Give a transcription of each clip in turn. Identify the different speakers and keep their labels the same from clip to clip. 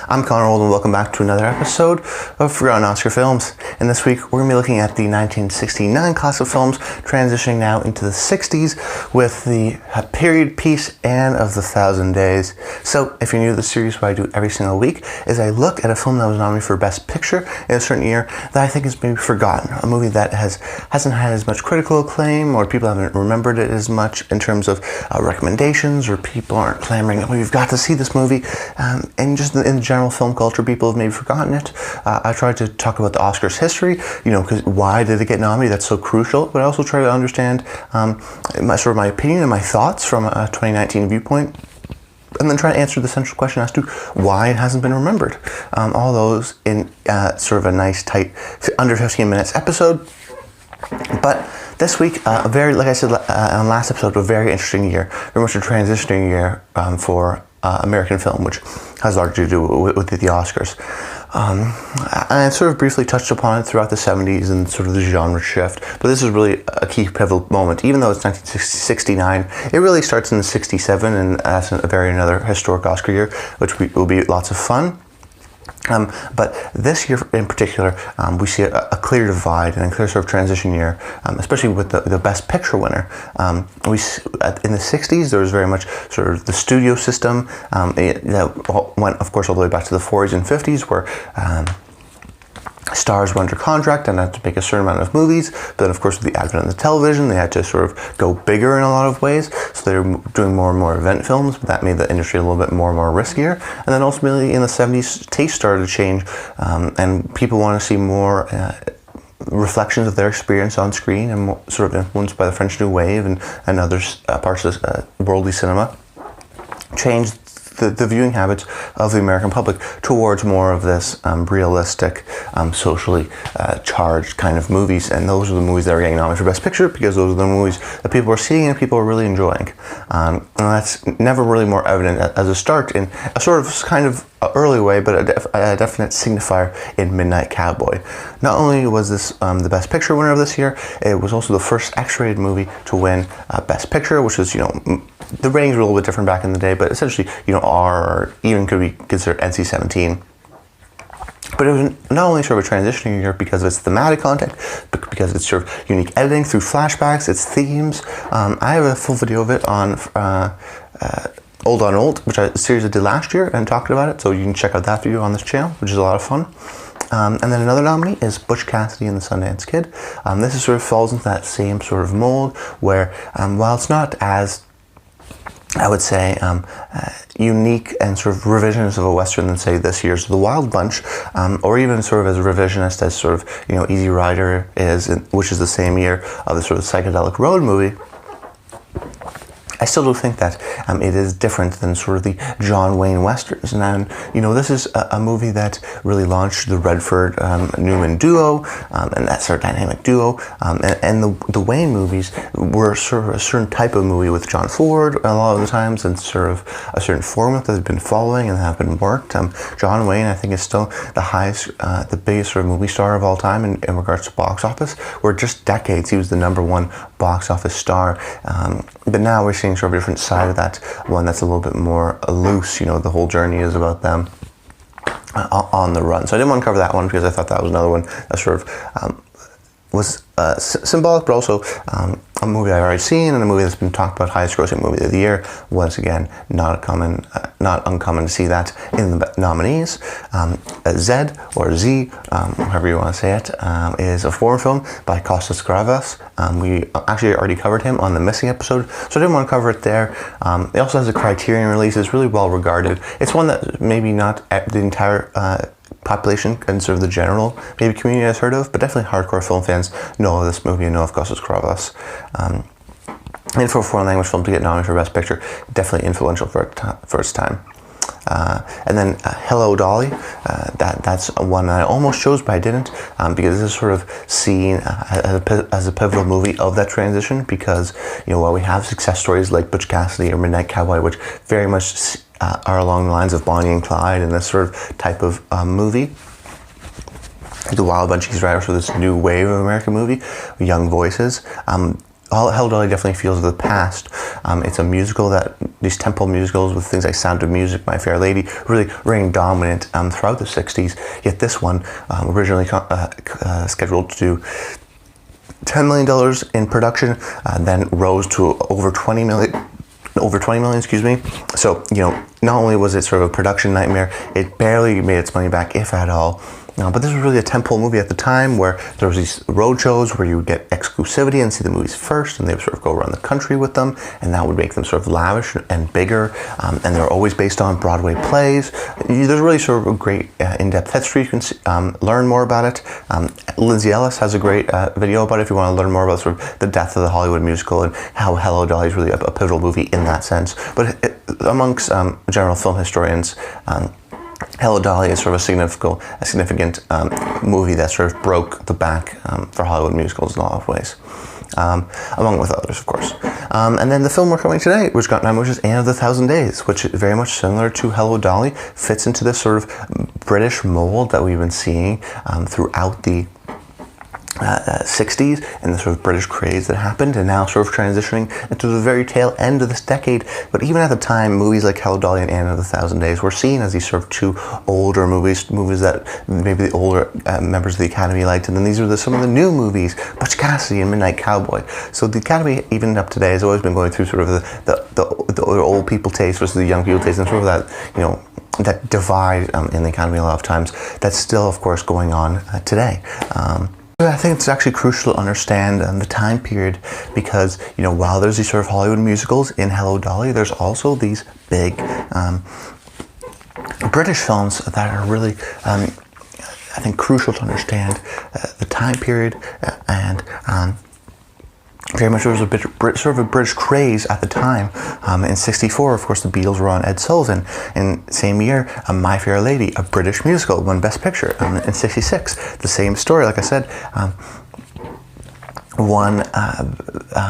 Speaker 1: I'm Connor Old and welcome back to another episode of Forgotten Oscar Films. And this week we're going to be looking at the 1969 class of films, transitioning now into the 60s with the period piece Anne of the Thousand Days. So if you're new to the series, what I do every single week is I look at a film that was nominated for Best Picture in a certain year that I think is maybe forgotten. A movie that hasn't had as much critical acclaim, or people haven't remembered it as much in terms of recommendations, or people aren't clamoring, oh, we've got to see this movie. And just in general film culture, people have maybe forgotten it. I tried to talk about the Oscars history, because why did it get nominated? That's so crucial. But I also try to understand my opinion and my thoughts from a 2019 viewpoint, and then try to answer the central question as to why it hasn't been remembered. All those in sort of a nice, tight, under 15 minutes episode. But this week, like I said on last episode, a very interesting year, very much a transitioning year for American film, which has largely to do with the Oscars. I sort of briefly touched upon it throughout the 70s and sort of the genre shift, but this is really a key pivotal moment. Even though it's 1969, it really starts in 67, and that's another historic Oscar year, which will be lots of fun. But this year in particular, we see a clear divide and a clear sort of transition year, especially with the Best Picture winner. In the 60s, there was very much sort of the studio system that went, of course, all the way back to the 40s and 50s, where stars were under contract and had to make a certain amount of movies. But then, of course, with the advent of the television, they had to sort of go bigger in a lot of ways. So they were doing more and more event films, but that made the industry a little bit more and more riskier. And then ultimately in the 70s, taste started to change, and people want to see more reflections of their experience on screen, and more, sort of influenced by the French New Wave and other parts of worldly cinema, changed the viewing habits of the American public towards more of this realistic, socially charged kind of movies. And those are the movies that are getting nominated for Best Picture, because those are the movies that people are seeing and people are really enjoying. And that's never really more evident as a start in a sort of kind of early way, but a definite signifier in Midnight Cowboy. Not only was this the Best Picture winner of this year, it was also the first X-rated movie to win Best Picture, which is, the ratings were a little bit different back in the day, but essentially, R, or even could be considered NC-17. But it was not only sort of a transitioning year because of its thematic content, but because of its sort of unique editing through flashbacks, its themes. I have a full video of it on Old on Old, which a series I did last year and talked about it, so you can check out that video on this channel, which is a lot of fun. And then another nominee is Butch Cassidy and the Sundance Kid. This is sort of falls into that same sort of mold where, while it's not as, I would say, unique and sort of revisionist of a Western than, say, this year's The Wild Bunch, or even sort of as revisionist as sort of, Easy Rider is, which is the same year of the sort of psychedelic road movie, I still do think that it is different than sort of the John Wayne Westerns. And, this is a movie that really launched the Redford-Newman duo, and that sort of dynamic duo. And the Wayne movies were sort of a certain type of movie with John Ford a lot of the times, and sort of a certain format that has been following and have been worked. John Wayne, I think, is still the highest, the biggest sort of movie star of all time in regards to box office, where just decades he was the #1 box office star. But now we're seeing sort of a different side of that, one that's a little bit more loose. The whole journey is about them on the run. So I didn't want to cover that one because I thought that was another one that sort of was symbolic, but also a movie I've already seen, and a movie that's been talked about, highest grossing movie of the year. Once again, not uncommon to see that in the nominees. Zed, or Z, however you want to say it, is a foreign film by Kostas Gravas. We actually already covered him on the Missing episode, so I didn't want to cover it there. It also has a Criterion release. It's really well regarded. It's one that maybe not the entire population and sort of the general maybe community has heard of, but definitely hardcore film fans know of this movie and know of Kostas Gravas. And for a foreign language film to get nominated for Best Picture, definitely influential for its time. And then Hello Dolly, that's one that I almost chose, but I didn't, because this is sort of seen as a pivotal movie of that transition, because while we have success stories like Butch Cassidy or Midnight Cowboy, which very much are along the lines of Bonnie and Clyde and this sort of type of movie, The Wild Bunch is right for this new wave of American movie, young voices. Hello Dolly definitely feels of the past. It's a musical that these temple musicals with things like Sound of Music, My Fair Lady, really reigned dominant throughout the 60s. Yet this one, originally scheduled to do $10 million in production, then rose to over 20 million, excuse me. So, not only was it sort of a production nightmare, it barely made its money back, if at all. But this was really a tentpole movie at the time, where there was these road shows where you would get exclusivity and see the movies first, and they would sort of go around the country with them, and that would make them sort of lavish and bigger. And they were always based on Broadway plays. There's really sort of a great in-depth history. You can learn more about it. Lindsay Ellis has a great video about it if you want to learn more about sort of the death of the Hollywood musical and how Hello Dolly is really a pivotal movie in that sense. But amongst general film historians, Hello Dolly is sort of a significant movie that sort of broke the back for Hollywood musicals in a lot of ways, among with others, of course. And then the film we're covering today, which is Anne of the Thousand Days, which is very much similar to Hello Dolly, fits into this sort of British mold that we've been seeing throughout the 60s and the sort of British craze that happened, and now sort of transitioning into the very tail end of this decade. But even at the time, movies like Hello Dolly and Anne of the Thousand Days were seen as these sort of two older movies that maybe the older members of the Academy liked, and then these are some of the new movies, Butch Cassidy and Midnight Cowboy. So the Academy, even up to today, has always been going through sort of the old people taste versus the young people taste, and sort of that, that divide in the Academy a lot of times. That's still, of course, going on today. I think it's actually crucial to understand the time period, because while there's these sort of Hollywood musicals in Hello Dolly, there's also these big British films that are really I think crucial to understand the time period, and very much there was sort of a British craze at the time. In '64, of course, the Beatles were on Ed Sullivan. In the same year, My Fair Lady, a British musical, won Best Picture. In '66, the same story, like I said, won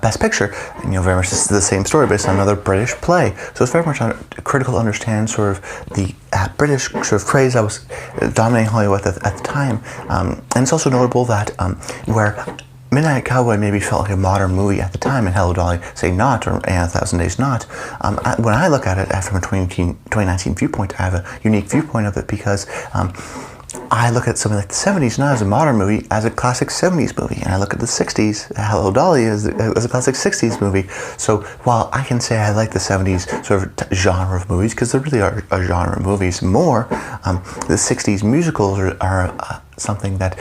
Speaker 1: Best Picture. Very much this is the same story based on another British play. So it's very much critical to understand sort of the British sort of craze that was dominating Hollywood at the time. And it's also notable that where Midnight Cowboy maybe felt like a modern movie at the time, and Hello Dolly, say, not, or Anne of the Thousand Days not. When I look at it from a 2019 viewpoint, I have a unique viewpoint of it, because I look at something like the 70s not as a modern movie, as a classic 70s movie. And I look at the 60s, Hello Dolly, as a classic 60s movie. So while I can say I like the 70s sort of genre of movies, because there really are a genre of movies more, the 60s musicals are something that,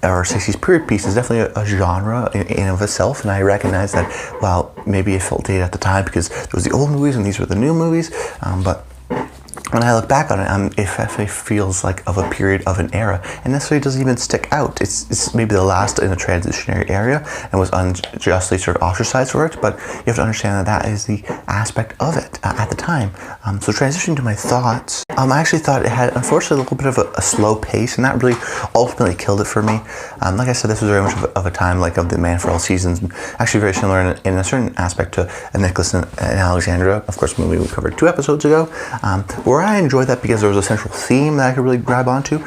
Speaker 1: or 60s period piece is definitely a genre in of itself. And I recognize that while maybe it felt dated at the time because there was the old movies and these were the new movies, but when I look back on it, it feels like of a period of an era, and necessarily doesn't even stick out. It's maybe the last in a transitionary area and was unjustly sort of ostracized for it, but you have to understand that is the aspect of it at the time. So transitioning to my thoughts, I actually thought it had, unfortunately, a little bit of a slow pace, and that really ultimately killed it for me. Like I said, this was very much of a time like of The Man for All Seasons, actually very similar in a certain aspect to Nicholas and Alexandra, of course, a movie we covered 2 episodes ago, where I enjoyed that because there was a central theme that I could really grab onto.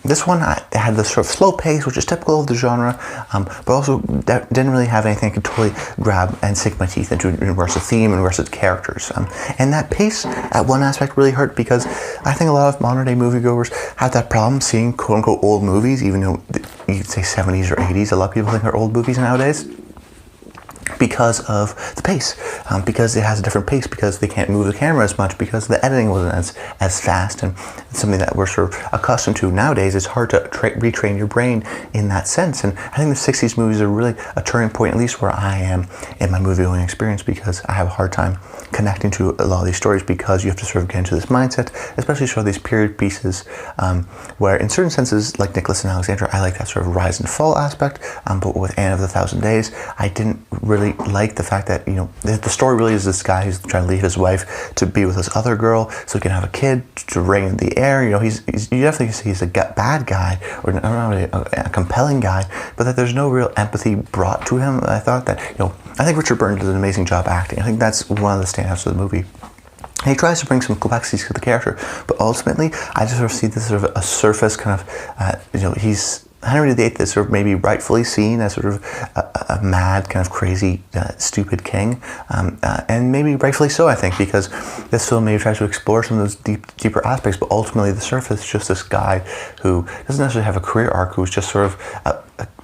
Speaker 1: This one, I had this sort of slow pace, which is typical of the genre, but also didn't really have anything I could totally grab and sink my teeth into in regards to theme and regards to characters. And that pace, at one aspect, really hurt, because I think a lot of modern day moviegoers have that problem seeing quote-unquote old movies, even though you could say 70s or 80s. A lot of people think they're old movies nowadays, because of the pace, because it has a different pace, because they can't move the camera as much, because the editing wasn't as fast, and it's something that we're sort of accustomed to nowadays. It's hard to retrain your brain in that sense, and I think the 60s movies are really a turning point, at least where I am in my movie viewing experience, because I have a hard time connecting to a lot of these stories, because you have to sort of get into this mindset, especially sort of these period pieces, where in certain senses, like Nicholas and Alexandra, I like that sort of rise and fall aspect, but with Anne of the Thousand Days, I didn't really like the fact that the story really is this guy who's trying to leave his wife to be with this other girl so he can have a kid to reign in the air. He's you definitely see he's a bad guy, or not really a compelling guy, but that there's no real empathy brought to him. I thought that I think Richard Burton does an amazing job acting. I think that's one of the standouts of the movie. And he tries to bring some complexities to the character, but ultimately I just sort of see this sort of a surface kind of he's Henry VIII is sort of maybe rightfully seen as sort of a mad, kind of crazy, stupid king, and maybe rightfully so, I think, because this film maybe tries to explore some of those deeper aspects, but ultimately the surface is just this guy who doesn't necessarily have a career arc, who's just sort of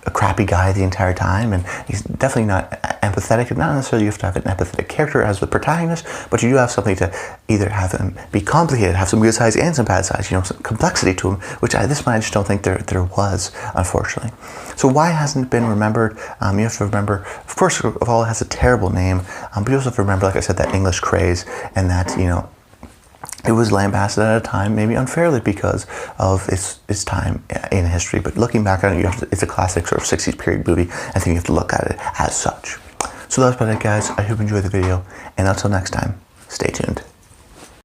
Speaker 1: a crappy guy the entire time, and he's definitely not empathetic. Not necessarily you have to have an empathetic character as the protagonist, but you do have something to either have him be complicated, have some good sides and some bad sides, some complexity to him, which at this point I just don't think there was, unfortunately. So why hasn't it been remembered? You have to remember, of course, of all, it has a terrible name, but you also have to remember, like I said, that English craze, and that, it was lambasted at a time, maybe unfairly, because of its time in history. But looking back on it, it's a classic sort of 60s period movie. I think you have to look at it as such. So that's about it, guys. I hope you enjoyed the video, and until next time, stay tuned.